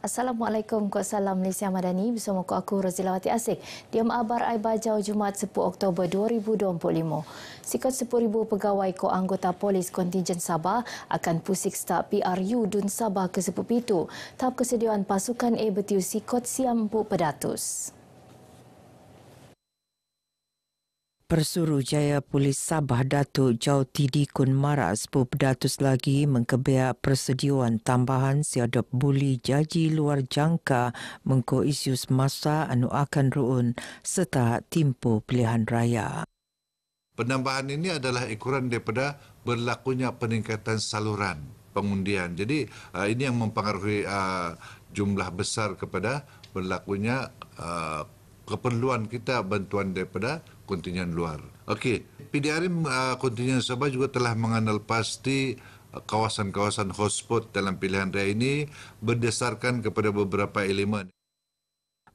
Assalamualaikum, Kod Salam Malaysia Madani bersama aku Rozilawati Asik. Diam Abar Ai Bajau Jumaat 10 Oktober 2025. Sikot 10,000 pegawai ko anggota polis kontingen Sabah akan pusik start PRU Dun Sabah ke Sepupitu. Tahap kesediaan pasukan A bertiu sikot siam 400. Persuruhjaya Polis Sabah Datuk Jauti Dikun Mara 10% lagi mengkebiak persediaan tambahan siadap buli jaji luar jangka mengko isu semasa anu akan ruun serta timpu pilihan raya. Penambahan ini adalah ukuran daripada berlakunya peningkatan saluran pengundian. Jadi ini yang mempengaruhi jumlah besar kepada berlakunya keperluan kita bantuan daripada kontingen luar. Okey, PDRM kontingen Sabah juga telah mengenal pasti kawasan-kawasan hotspot dalam pilihan raya ini berdasarkan kepada beberapa elemen.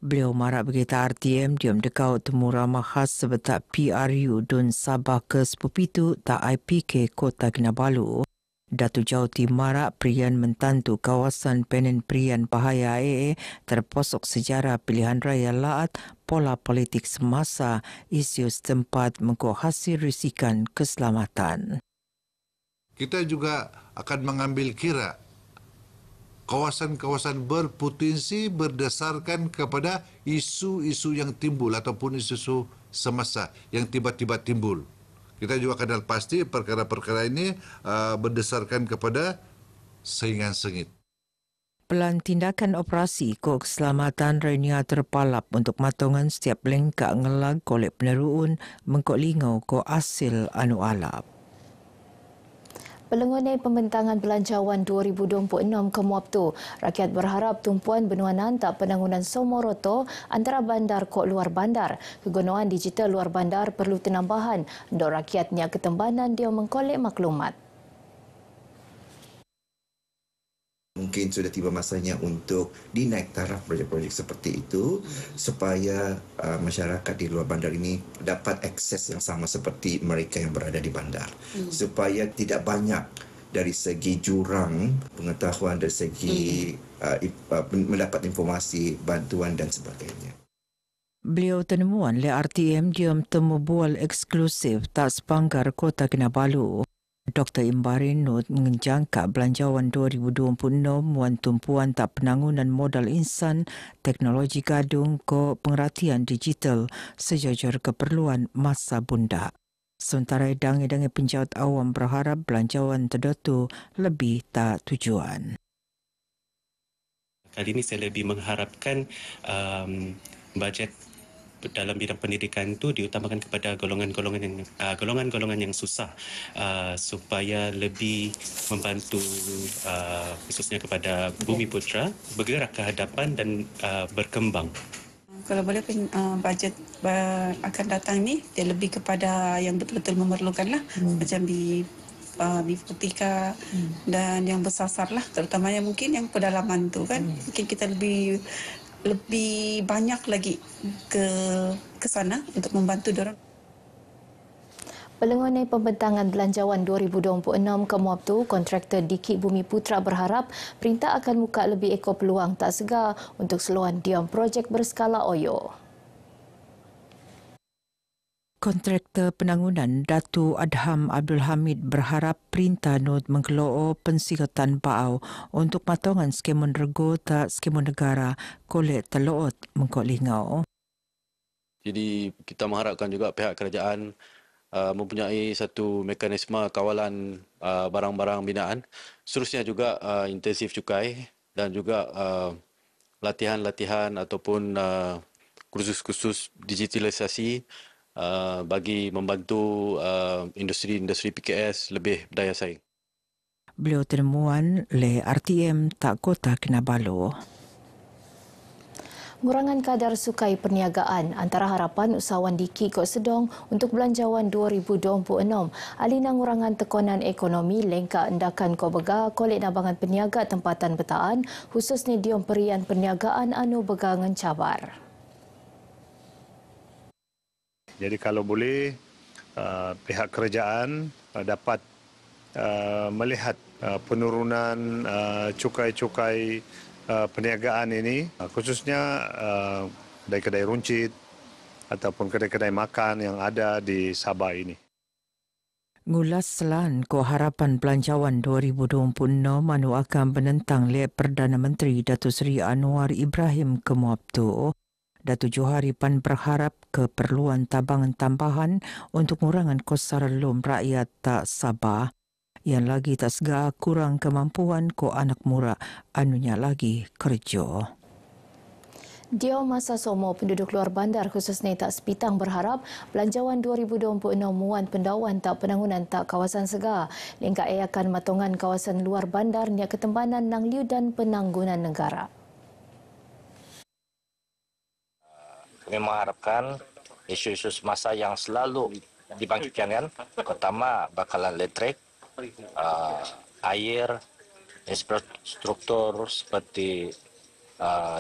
Beliau marak berkata RTM diam dekau temu ramah khas sebetak PRU Dun Sabah ke Sepupitu tak IPK Kota Kinabalu. Datuk Jauti marak Prian mentantu kawasan Penen Prian Bahaya AA terposok sejarah pilihan raya laat pola politik semasa isu setempat mengko hasil risikan keselamatan. Kita juga akan mengambil kira kawasan-kawasan berpotensi berdasarkan kepada isu-isu yang timbul ataupun isu-isu semasa yang tiba-tiba timbul. Kita juga kenal pasti perkara-perkara ini berdasarkan kepada saingan sengit. Pelan tindakan operasi ko keselamatan renia terpalap untuk matongan setiap lengkak ngelag kolek peneruun mengkok lingau ko asil anu alap. Pelungunai pembentangan belanjawan 2026 ke Muabtu, rakyat berharap tumpuan benua nantak penangunan Somoroto antara bandar kok luar bandar. Kegunaan digital luar bandar perlu penambahan untuk rakyatnya ketembanan dia mengkolek maklumat. Mungkin sudah tiba masanya untuk dinaik taraf projek-projek seperti itu supaya masyarakat di luar bandar ini dapat akses yang sama seperti mereka yang berada di bandar. Supaya tidak banyak dari segi jurang pengetahuan, dari segi mendapat informasi, bantuan dan sebagainya. Beliau temuan le RTM diam temu bual eksklusif tak sepanggar Kota Kinabalu. Dr. Imbarin Nut menjangka belanjawan 2026 muan tumpuan tak penangunan modal insan, teknologi gadung ke pengertian digital sejajar keperluan masa bunda. Sementara edang-edang penjawat awam berharap belanjawan terdetu lebih tak tujuan. Kali ini saya lebih mengharapkan bajet dalam bidang pendidikan itu diutamakan kepada golongan-golongan yang susah supaya lebih membantu khususnya kepada Bumi Putra bergerak ke hadapan dan berkembang. Kalau boleh bajet akan datang ni dia lebih kepada yang betul-betul memerlukanlah macam di Putika dan yang bersasarlah terutamanya mungkin yang pedalaman tu kan mungkin kita lebih banyak lagi ke sana untuk membantu dorang. Pelungunai pembentangan belanjawan 2026 ke Muabtu, kontraktor Dikit Bumi Putra berharap perintah akan buka lebih ekor peluang tak segar untuk seluruhan diam projek berskala Oyo. Kontraktor penangunan Datu Adham Abdul Hamid berharap perintah Nut mengelola pensikatan bau untuk matongan skema rego tak skema negara kolek teloot mengkok lingau. Jadi kita mengharapkan juga pihak kerajaan mempunyai satu mekanisme kawalan barang-barang binaan. Seterusnya juga intensif cukai dan juga latihan-latihan ataupun kursus-kursus digitalisasi bagi membantu industri PKS lebih berdaya saing. Beliau temuan le RTM tak Kota Kinabalu. Ngurangan kadar sukai perniagaan antara harapan usahawan Dikit Kota Sedong untuk belanjawan 2026. Alina ngurangan tekanan ekonomi lengkak endakan ko bega kolek nabangan peniaga tempatan betaan khususnya diom perian perniagaan anu bega ngencabar. Jadi kalau boleh pihak kerajaan dapat melihat penurunan cukai-cukai perniagaan ini, khususnya kedai-kedai runcit ataupun kedai-kedai makan yang ada di Sabah ini. Ngulas selan ko harapan belanjawan 2026 manu akan menentang le Perdana Menteri Datuk Seri Anwar Ibrahim ke Muabtu. Datuk Johari Pan berharap keperluan tabangan tambahan untuk ngurangan kos sara lom rakyat tak Sabah. Yang lagi tak segera kurang kemampuan ko anak mura anunya lagi kerja. Dio Masa Somo penduduk luar bandar khususnya tak Sepitang berharap belanjawan 2026 muan pendawan tak penangunan tak kawasan segar. Lingkar akan matongan kawasan luar bandar niat ketempanan nang liu dan penanggunan negara. Kami mengharapkan isu-isu semasa yang selalu dibangkitkan kan, pertama bakalan listrik, air, infrastruktur seperti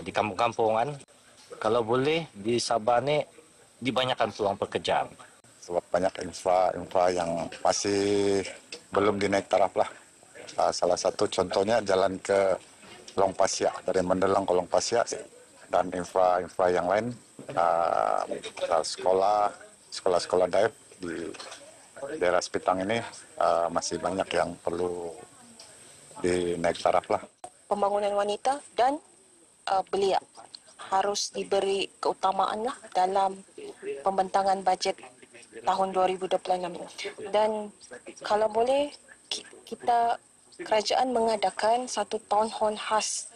di kampung-kampungan. Kalau boleh di Sabah ni dibanyakkan peluang pekerjaan. Sebab banyak infra yang masih belum dinaik taraf lah. Salah satu contohnya jalan ke Long Pasir, dari Mendelang ke Long Pasir, dan infra yang lain, sekolah dive di daerah Sepitang ini masih banyak yang perlu dinaik taraf lah. Pembangunan wanita dan belia harus diberi keutamaan lah dalam pembentangan bajet tahun 2026 ini. Dan kalau boleh kita kerajaan mengadakan satu town hall khas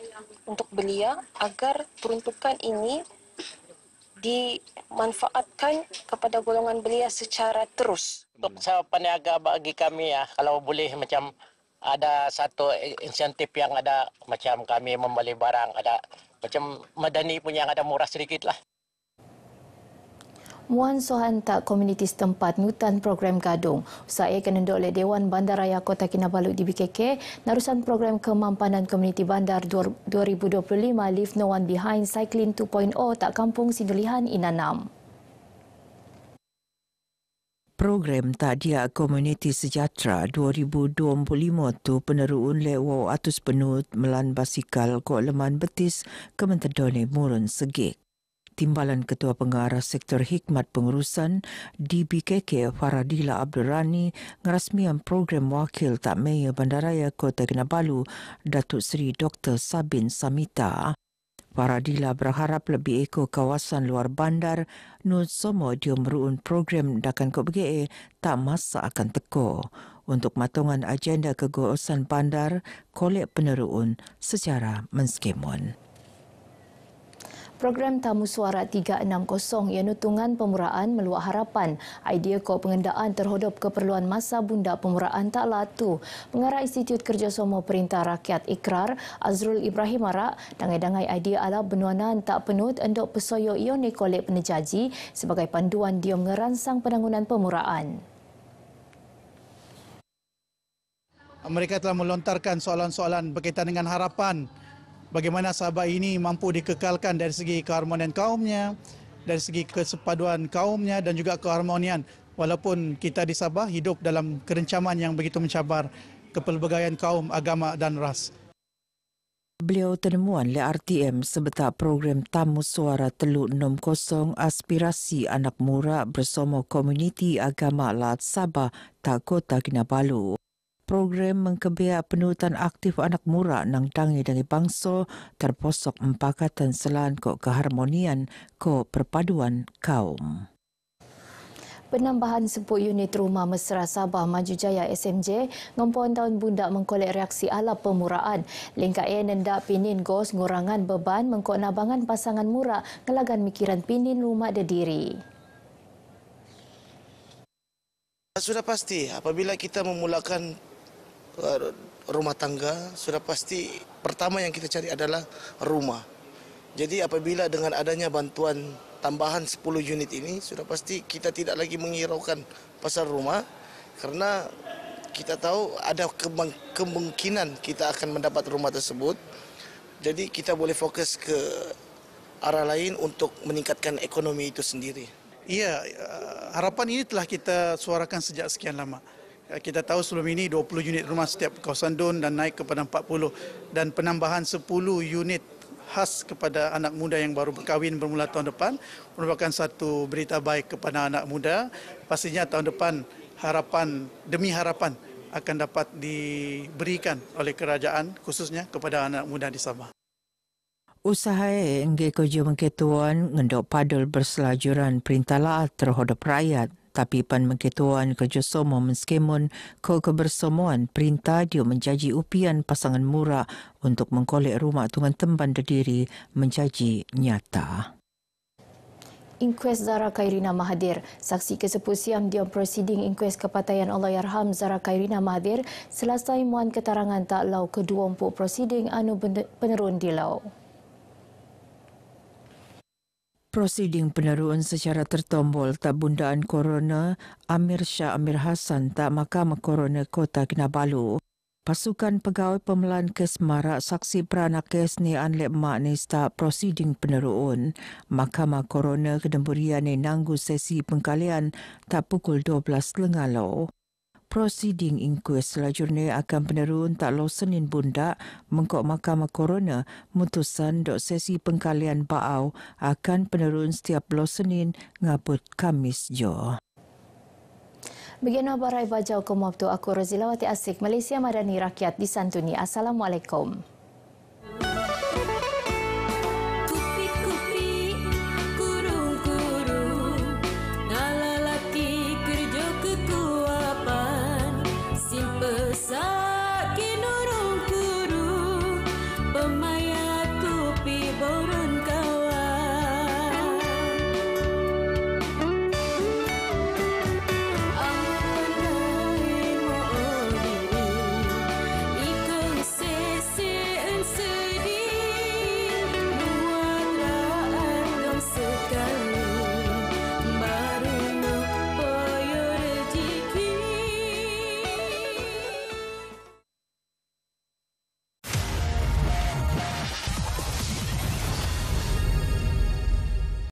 untuk belia agar peruntukan ini dimanfaatkan kepada golongan belia secara terus. Untuk peniaga bagi kami ya, kalau boleh macam ada satu insentif yang ada macam kami membeli barang, ada macam Madani punya yang ada murah sedikit lah. Muan Sohan tak komuniti setempat nutan program Gadung. Usaha akan endok oleh Dewan Bandaraya Kota Kinabalu di BKK narusan program kemampanan komuniti bandar 2025 Leave No One Behind Cycling 2.0 tak kampung Sindulihan Inanam. Program Takdia Komuniti Sejahtera 2025 tu peneruun lewa atus penut melan basikal ko leman betis Kementedone Murun Segek. Timbalan Ketua Pengarah Sektor Hikmat Pengurusan DBKK Faradila Abdul Rani ngerasmian program Wakil Tak Mayor Bandaraya Kota Kinabalu Datuk Seri Dr. Sabin Samita. Faradila berharap lebih eko kawasan luar bandar nun somo dia meruun program dakan ko BGE tak masa akan teko untuk matongan agenda kegosan bandar kolek peneruun secara menskemon. Program Tamu Suara 360 yang nutungan pemuraan meluak harapan idea ko pengendaan terhadap keperluan masa bunda pemuraan tak latu. Pengarah Institut Kerjasama Perintah Rakyat Ikrar Azrul Ibrahim Arak dangai-dangai idea ala benuanan tak penut endok pesoyo ione kolek penejaji sebagai panduan dia ngeransang penangunan pemuraan. Mereka telah melontarkan soalan-soalan berkaitan dengan harapan bagaimana Sabah ini mampu dikekalkan dari segi keharmonian kaumnya, dari segi kesepaduan kaumnya dan juga keharmonian walaupun kita di Sabah hidup dalam kerencaman yang begitu mencabar kepelbagaian kaum, agama dan ras. Beliau tenemuan le RTM sebetar program Tamu Suara 360 aspirasi anak mura bersama komuniti agama Lat Sabah tak Kota Kinabalu. Program mengkebia penutan aktif anak mura nang dangi dangi bangsa terposok empakatan selan ko keharmonian ko perpaduan kaum. Penambahan 10 unit rumah mesra Sabah Maju Jaya SMJ ngompon tahun bunda mengkolek reaksi ala pemuraan. Lingkar nendak pinin gos ngurangan beban mengkok nabangan pasangan mura ngelagan mikiran pinin rumah dediri. Sudah pasti apabila kita memulakan rumah tangga, sudah pasti pertama yang kita cari adalah rumah. Jadi apabila dengan adanya bantuan tambahan 10 unit ini, sudah pasti kita tidak lagi menghiraukan pasal rumah karena kita tahu ada kemungkinan kita akan mendapat rumah tersebut. Jadi kita boleh fokus ke arah lain untuk meningkatkan ekonomi itu sendiri. Iya, harapan ini telah kita suarakan sejak sekian lama. Kita tahu sebelum ini 20 unit rumah setiap kawasan DUN dan naik kepada 40 dan penambahan 10 unit khas kepada anak muda yang baru berkahwin bermula tahun depan merupakan satu berita baik kepada anak muda. Pastinya tahun depan harapan demi harapan akan dapat diberikan oleh kerajaan khususnya kepada anak muda di Sabah. Usaha engge kerja mengketuan ngendok padel berselajuran perintah laat terhadap rakyat. Tapi pan mengketuan kerjasama menskemun kebersamaan perintah dia menjanji upian pasangan murah untuk mengkolek rumah tungan temban berdiri menjanji nyata. Inkuest Zara Khairina Mahathir. Saksi kesepuh Siam Diam Prosiding Inkuest Kepataian Allahyarham Zara Khairina Mahathir selesai muan keterangan tak lau ke-20 prosiding anu penerun di lau. Prosiding peneruan secara tertombol tak bundaan korona Amir Shah Amir Hassan tak Mahkamah Korona Kota Kinabalu. Pasukan pegawai pemelan kes marak saksi peranak kes ni anlep mak ni start prosiding peneruan. Mahkamah Korona Kedemburian ni nanggu sesi pengkalian tak pukul 12 lengalau. Prosiding inkuest selajurnya akan penerun tak lo Senin bunda mengkok Mahkamah Korona mutusan dok sesi pengkalian baau akan penerun setiap lo Senin ngabut Kamis jo. Bagian Barai Bajau Komop tu aku Rozilawati Asik Malaysia Madani Rakyat disantuni. Assalamualaikum.